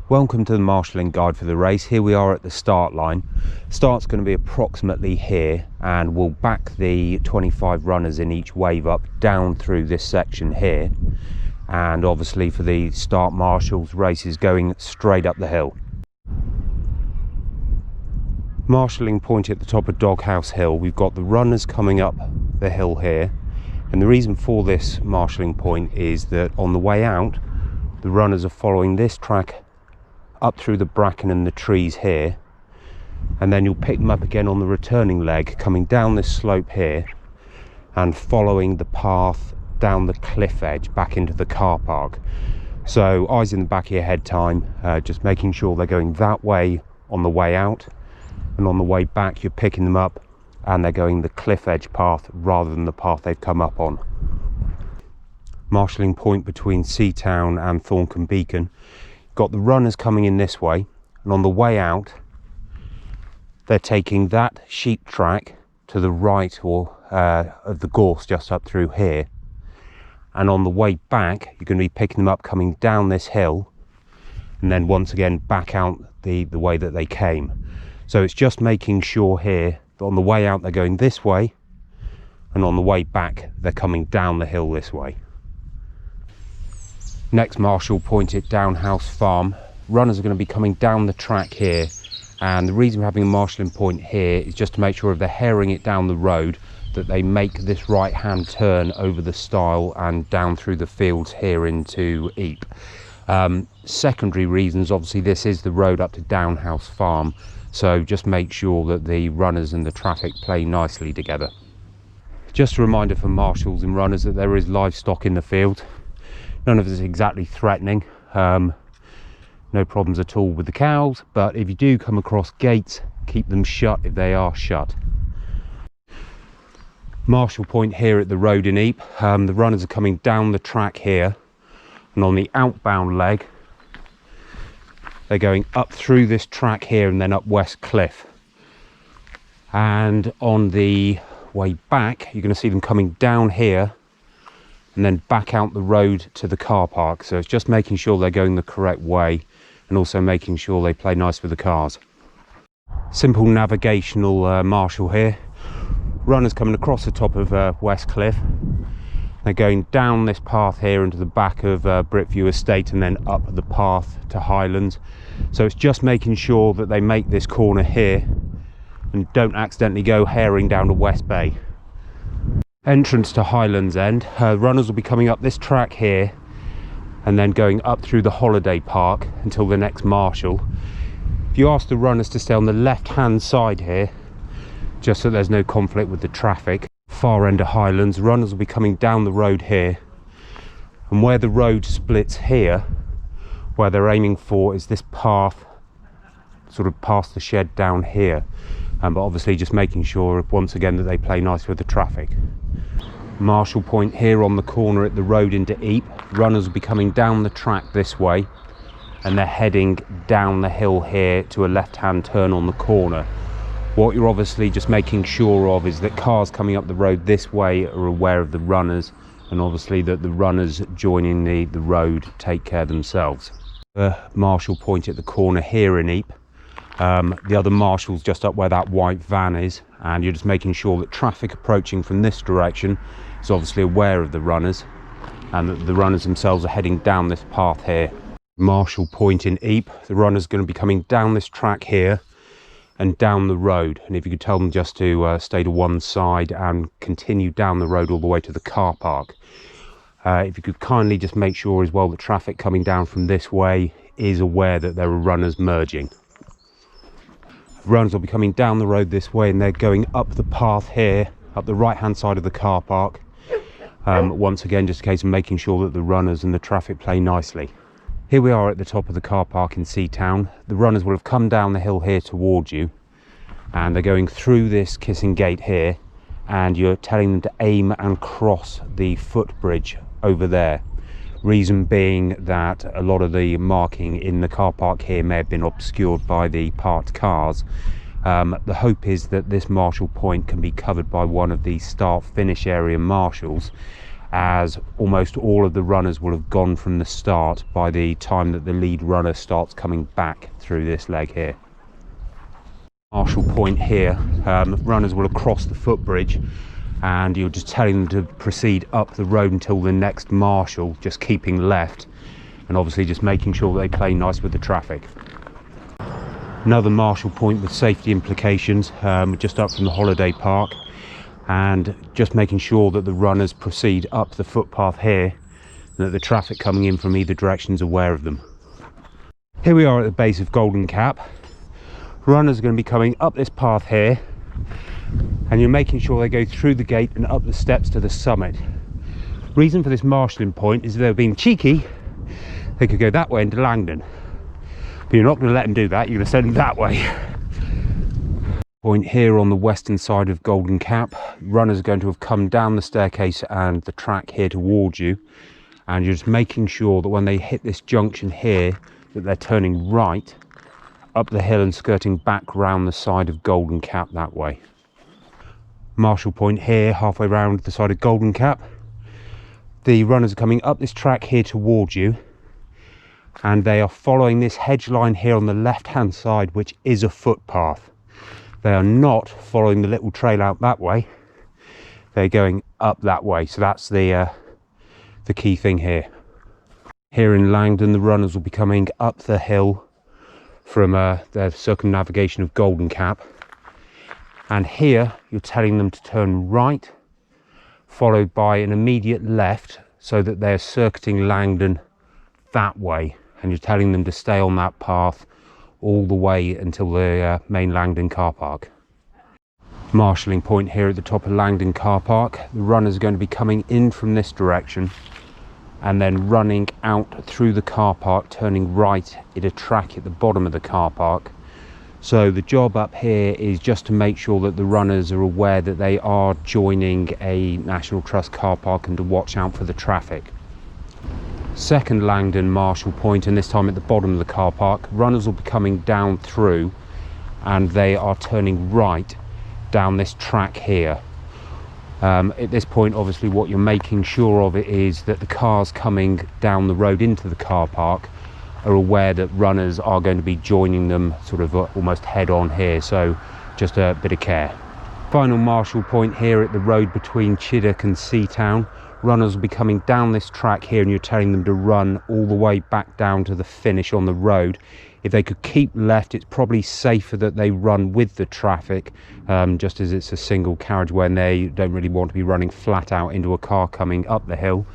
Welcome to the marshalling guide for the race. Here we are at the start line. Start's going to be approximately here, and we'll back the 25 runners in each wave up down through this section here. And obviously for the start marshals, race is going straight up the hill. Marshalling point at the top of Doghouse Hill. We've got the runners coming up the hill here, and the reason for this marshalling point is that on the way out, the runners are following this track up through the bracken and the trees here, and then you'll pick them up again on the returning leg coming down this slope here and following the path down the cliff edge back into the car park. So eyes in the back of your head time, just making sure they're going that way on the way out, and on the way back you're picking them up and they're going the cliff edge path rather than the path they've come up on. Marshalling point between Seatown and Thorncombe Beacon. Got the runners coming in this way, and on the way out they're taking that sheep track to the right of the gorse just up through here, and on the way back you're going to be picking them up coming down this hill and then once again back out the way that they came. So it's just making sure here that on the way out they're going this way, and on the way back they're coming down the hill this way. Next marshal point at Downhouse Farm. Runners are going to be coming down the track here, and the reason we're having a marshalling point here is just to make sure if they're herring it down the road that they make this right hand turn over the stile and down through the fields here into Ype. Secondary reasons, obviously this is the road up to Downhouse Farm, so just make sure that the runners and the traffic play nicely together. Just a reminder for marshals and runners that there is livestock in the field. None of it is exactly threatening, no problems at all with the cows, but if you do come across gates, keep them shut if they are shut. Marshal point here at the road in Ype. The runners are coming down the track here, and on the outbound leg they're going up through this track here and then up West Cliff, and on the way back you're going to see them coming down here and then back out the road to the car park. So it's just making sure they're going the correct way and also making sure they play nice with the cars. Simple navigational marshal here. Runners coming across the top of West Cliff. They're going down this path here into the back of Britview Estate and then up the path to Highlands. So it's just making sure that they make this corner here and don't accidentally go herring down to West Bay. Entrance to Highlands End. Runners will be coming up this track here and then going up through the holiday park until the next marshal. If you ask the runners to stay on the left hand side here, just so there's no conflict with the traffic. Far end of Highlands, runners will be coming down the road here, and where the road splits here, where they're aiming for is this path sort of past the shed down here, but obviously just making sure once again that they play nice with the traffic. Marshal point here on the corner at the road into Ype. Runners will be coming down the track this way, and they're heading down the hill here to a left hand turn on the corner. What you're obviously just making sure of is that cars coming up the road this way are aware of the runners, and obviously that the runners joining the road take care of themselves. Marshal point at the corner here in Ype. The other marshal's just up where that white van is, and you're just making sure that traffic approaching from this direction is obviously aware of the runners, and that the runners themselves are heading down this path here. Marshal point in Ype. The runner's going to be coming down this track here and down the road, and if you could tell them just to stay to one side and continue down the road all the way to the car park. If you could kindly just make sure as well the traffic coming down from this way is aware that there are runners merging. Runners will be coming down the road this way, and they're going up the path here, up the right hand side of the car park. Once again, just a case of making sure that the runners and the traffic play nicely. Here we are at the top of the car park in Seatown. The runners will have come down the hill here towards you, and they're going through this kissing gate here, and you're telling them to aim and cross the footbridge over there. Reason being that a lot of the marking in the car park here may have been obscured by the parked cars. The hope is that this marshal point can be covered by one of the start finish area marshals, as almost all of the runners will have gone from the start by the time that the lead runner starts coming back through this leg here. Marshal point here, runners will have crossed the footbridge, and you're just telling them to proceed up the road until the next marshal, just keeping left, and obviously just making sure that they play nice with the traffic. Another marshal point with safety implications, just up from the holiday park, and just making sure that the runners proceed up the footpath here, and that the traffic coming in from either direction is aware of them. Here we are at the base of Golden Cap. Runners are going to be coming up this path here, and you're making sure they go through the gate and up the steps to the summit. Reason for this marshalling point is if they were being cheeky, they could go that way into Langdon, but you're not going to let them do that. You're going to send them that way. Point here on the western side of Golden Cap, runners are going to have come down the staircase and the track here towards you, and you're just making sure that when they hit this junction here that they're turning right up the hill and skirting back round the side of Golden Cap that way. Marshal point here, halfway round the side of Golden Cap. The runners are coming up this track here towards you, and they are following this hedge line here on the left hand side, which is a footpath. They are not following the little trail out that way, they're going up that way, so that's the key thing here. Here in Langdon, the runners will be coming up the hill from their circumnavigation of Golden Cap, and here you're telling them to turn right, followed by an immediate left, so that they're circuiting Langdon that way, and you're telling them to stay on that path all the way until the main Langdon car park. Marshalling point here at the top of Langdon car park. The runners are going to be coming in from this direction and then running out through the car park, turning right at a track at the bottom of the car park. So the job up here is just to make sure that the runners are aware that they are joining a National Trust car park and to watch out for the traffic. Second Langdon marshal point, and this time at the bottom of the car park, runners will be coming down through and they are turning right down this track here. At this point, obviously what you're making sure of it is that the cars coming down the road into the car park are aware that runners are going to be joining them sort of almost head on here, so just a bit of care. Final marshal point here at the road between Chiddock and Seatown. Runners will be coming down this track here, and you're telling them to run all the way back down to the finish on the road. If they could keep left, it's probably safer that they run with the traffic, just as it's a single carriageway and they don't really want to be running flat out into a car coming up the hill.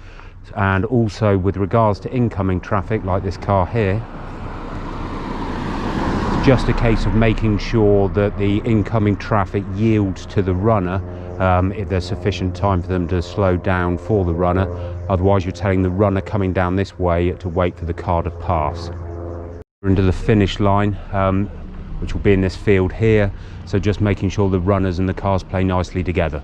And also with regards to incoming traffic like this car here, it's just a case of making sure that the incoming traffic yields to the runner if there's sufficient time for them to slow down for the runner. Otherwise you're telling the runner coming down this way to wait for the car to pass. We're into the finish line, which will be in this field here, so just making sure the runners and the cars play nicely together.